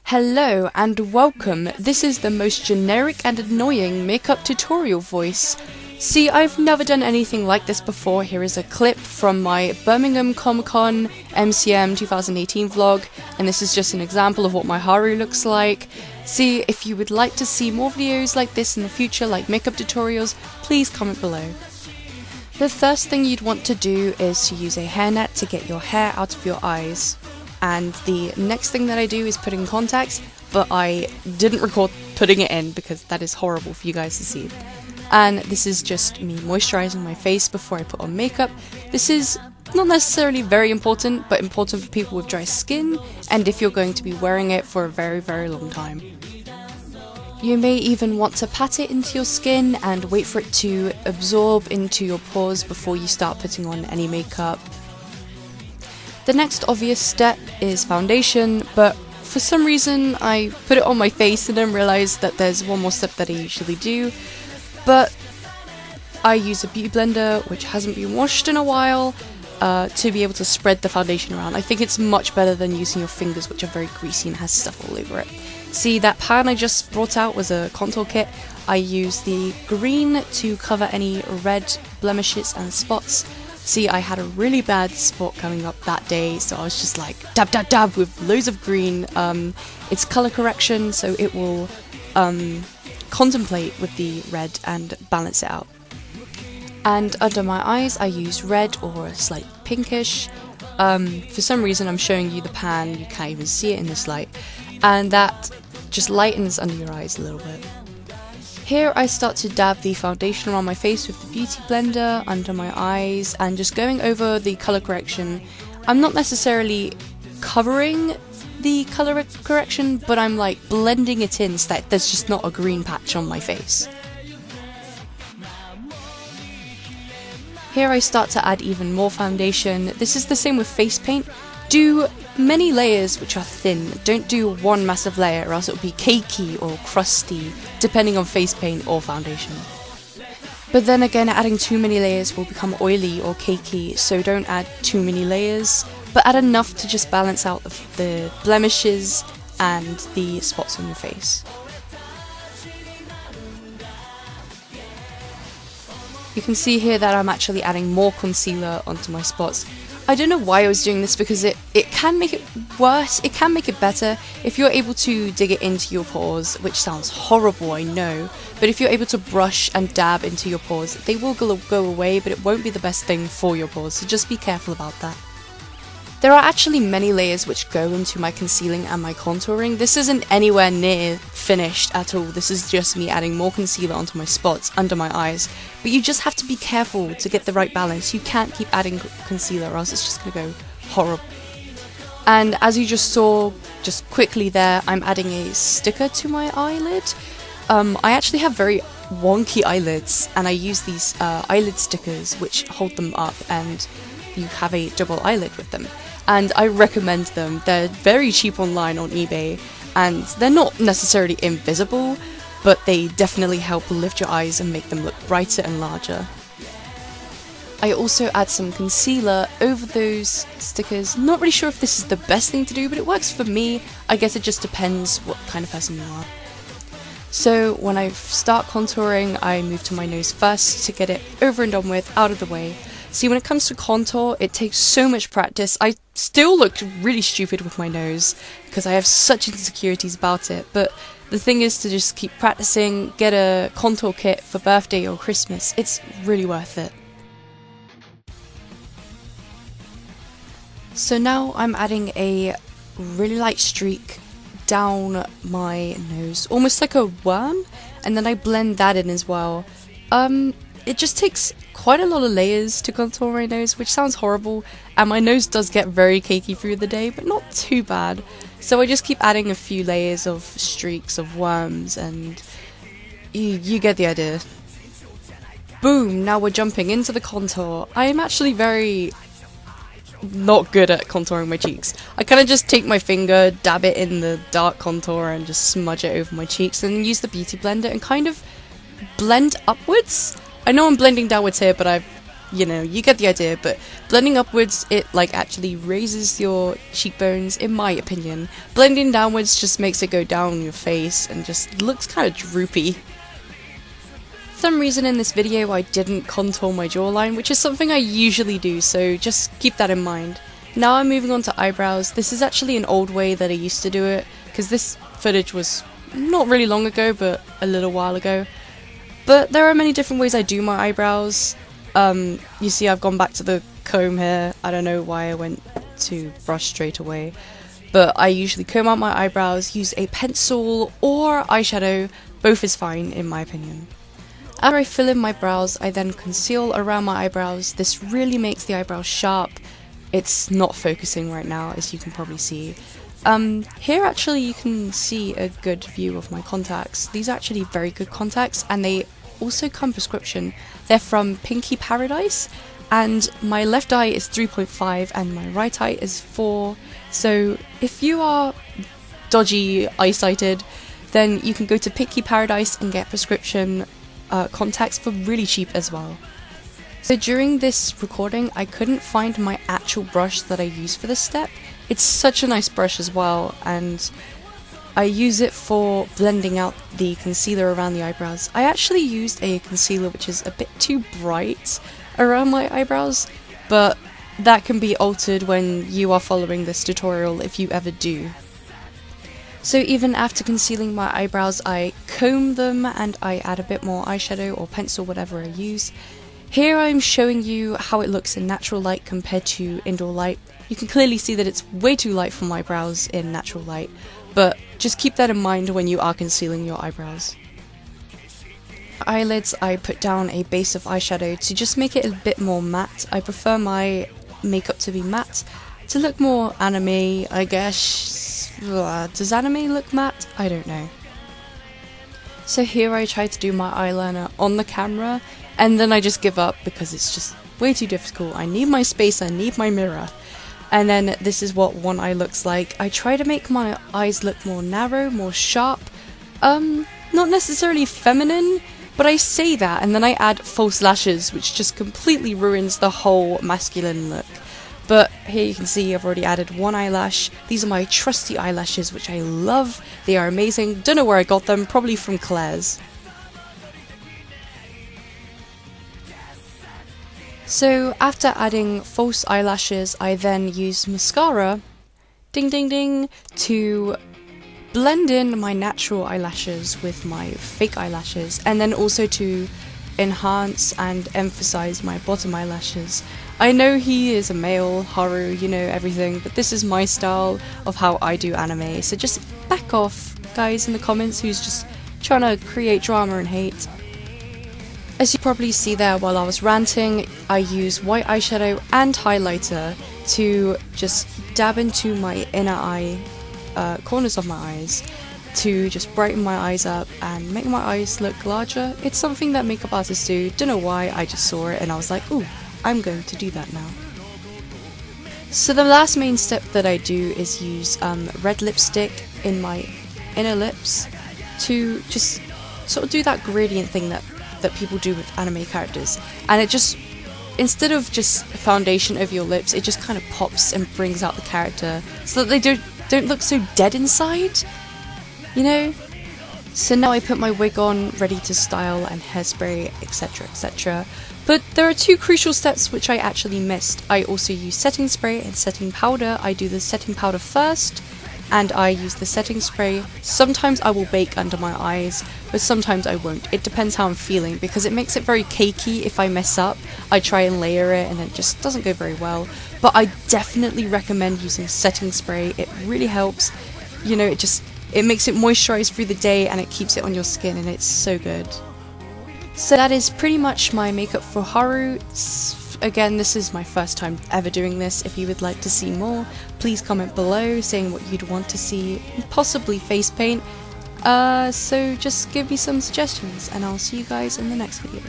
Hello and welcome. This is the most generic and annoying makeup tutorial voice. See, I've never done anything like this before. Here is a clip from my Birmingham Comic Con MCM 2018 vlog, and this is just an example of what my Haru looks like. See, if you would like to see more videos like this in the future, like makeup tutorials, please comment below. The first thing you'd want to do is to use a hairnet to get your hair out of your eyes. And the next thing that I do is put in contacts, but I didn't record putting it in because that is horrible for you guys to see. And this is just me moisturizing my face before I put on makeup. This is not necessarily very important, but important for people with dry skin, and if you're going to be wearing it for a very, very long time. You may even want to pat it into your skin and wait for it to absorb into your pores before you start putting on any makeup. The next obvious step is foundation, but for some reason I put it on my face and then realised that there's one more step that I usually do. But I use a beauty blender, which hasn't been washed in a while, to be able to spread the foundation around. I think it's much better than using your fingers, which are very greasy and has stuff all over it. See, that pan I just brought out was a contour kit. I used the green to cover any red blemishes and spots. See, I had a really bad spot coming up that day, so I was just like dab dab dab with loads of green. It's colour correction, so it will contemplate with the red and balance it out. And under my eyes I use red or a slight pinkish. For some reason I'm showing you the pan, you can't even see it in this light, and that just lightens under your eyes a little bit. Here I start to dab the foundation around my face with the beauty blender, under my eyes, and just going over the colour correction. I'm not necessarily covering the colour correction, but I'm like blending it in so that there's just not a green patch on my face. Here I start to add even more foundation. This is the same with face paint. Do many layers which are thin. Don't do one massive layer or else it will be cakey or crusty, depending on face paint or foundation. But then again, adding too many layers will become oily or cakey, so don't add too many layers, but add enough to just balance out the blemishes and the spots on your face. You can see here that I'm actually adding more concealer onto my spots. I don't know why I was doing this because it can make it worse, it can make it better if you're able to dig it into your pores, which sounds horrible, I know, but if you're able to brush and dab into your pores, they will go away, but it won't be the best thing for your pores, so just be careful about that. There are actually many layers which go into my concealing and my contouring. This isn't anywhere near finished at all. This is just me adding more concealer onto my spots under my eyes. But you just have to be careful to get the right balance. You can't keep adding concealer or else it's just going to go horrible. And as you just saw, just quickly there, I'm adding a sticker to my eyelid. I actually have very wonky eyelids, and I use these eyelid stickers which hold them up, and you have a double eyelid with them. And I recommend them. They're very cheap online on eBay, and they're not necessarily invisible, but they definitely help lift your eyes and make them look brighter and larger. I also add some concealer over those stickers. Not really sure if this is the best thing to do, but it works for me. I guess it just depends what kind of person you are. So when I start contouring, I move to my nose first to get it over and done with, out of the way. See, when it comes to contour, it takes so much practice. I still look really stupid with my nose because I have such insecurities about it, but the thing is to just keep practicing, get a contour kit for birthday or Christmas. It's really worth it. So now I'm adding a really light streak down my nose, almost like a worm, and then I blend that in as well. It just takes quite a lot of layers to contour my nose, which sounds horrible, and my nose does get very cakey through the day, but not too bad. So I just keep adding a few layers of streaks of worms, and you get the idea. Boom, now we're jumping into the contour. I am actually very not good at contouring my cheeks. I kind of just take my finger, dab it in the dark contour, and just smudge it over my cheeks, and then use the beauty blender and kind of blend upwards. I know I'm blending downwards here, but I've you know, you get the idea, but blending upwards, it like actually raises your cheekbones, in my opinion. Blending downwards just makes it go down your face and just looks kind of droopy. For some reason in this video I didn't contour my jawline, which is something I usually do, so just keep that in mind. Now I'm moving on to eyebrows. This is actually an old way that I used to do it, because this footage was not really long ago, but a little while ago. But there are many different ways I do my eyebrows. You see I've gone back to the comb here. I don't know why I went to brush straight away. But I usually comb out my eyebrows, use a pencil or eyeshadow. Both is fine in my opinion. After I fill in my brows, I then conceal around my eyebrows. This really makes the eyebrows sharp. It's not focusing right now, as you can probably see. Here actually you can see a good view of my contacts. These are actually very good contacts, and they also come prescription. They're from Pinky Paradise, and my left eye is 3.5 and my right eye is 4. So if you are dodgy eyesighted, then you can go to Pinky Paradise and get prescription contacts for really cheap as well. So during this recording I couldn't find my actual brush that I use for this step. It's such a nice brush as well, and I use it for blending out the concealer around the eyebrows. I actually used a concealer which is a bit too bright around my eyebrows, but that can be altered when you are following this tutorial if you ever do. So even after concealing my eyebrows, I comb them and I add a bit more eyeshadow or pencil, whatever I use. Here I'm showing you how it looks in natural light compared to indoor light. You can clearly see that it's way too light for my brows in natural light, but just keep that in mind when you are concealing your eyebrows. Eyelids, I put down a base of eyeshadow to just make it a bit more matte. I prefer my makeup to be matte, to look more anime, I guess. Does anime look matte? I don't know. So here I try to do my eyeliner on the camera, and then I just give up because it's just way too difficult. I need my space, I need my mirror. And then this is what one eye looks like. I try to make my eyes look more narrow, more sharp. Not necessarily feminine, but I say that and then I add false lashes, which just completely ruins the whole masculine look. But here you can see I've already added one eyelash. These are my trusty eyelashes, which I love. They are amazing. Don't know where I got them, probably from Claire's. So after adding false eyelashes, I then use mascara, ding ding ding, to blend in my natural eyelashes with my fake eyelashes, and then also to enhance and emphasize my bottom eyelashes. I know he is a male, Haru, you know everything, but this is my style of how I do anime, so just back off, guys, in the comments who's just trying to create drama and hate. As you probably see there while I was ranting, I use white eyeshadow and highlighter to just dab into my inner eye, corners of my eyes, to just brighten my eyes up and make my eyes look larger. It's something that makeup artists do, don't know why, I just saw it and I was like, ooh, I'm going to do that now. So the last main step that I do is use red lipstick in my inner lips to just sort of do that gradient thing that people do with anime characters, and it just, instead of just foundation over your lips, it just kind of pops and brings out the character so that they don't look so dead inside, you know? So now I put my wig on, ready to style and hairspray, etc, etc. But there are two crucial steps which I actually missed. I also use setting spray and setting powder. I do the setting powder first, and I use the setting spray. Sometimes I will bake under my eyes, but sometimes I won't. It depends how I'm feeling, because it makes it very cakey if I mess up. I try and layer it and it just doesn't go very well. But I definitely recommend using setting spray. It really helps. You know, it makes it moisturize through the day and it keeps it on your skin, and it's so good. So that is pretty much my makeup for Haru. Again, this is my first time ever doing this. If you would like to see more, please comment below saying what you'd want to see, possibly face paint. So just give me some suggestions, and I'll see you guys in the next video.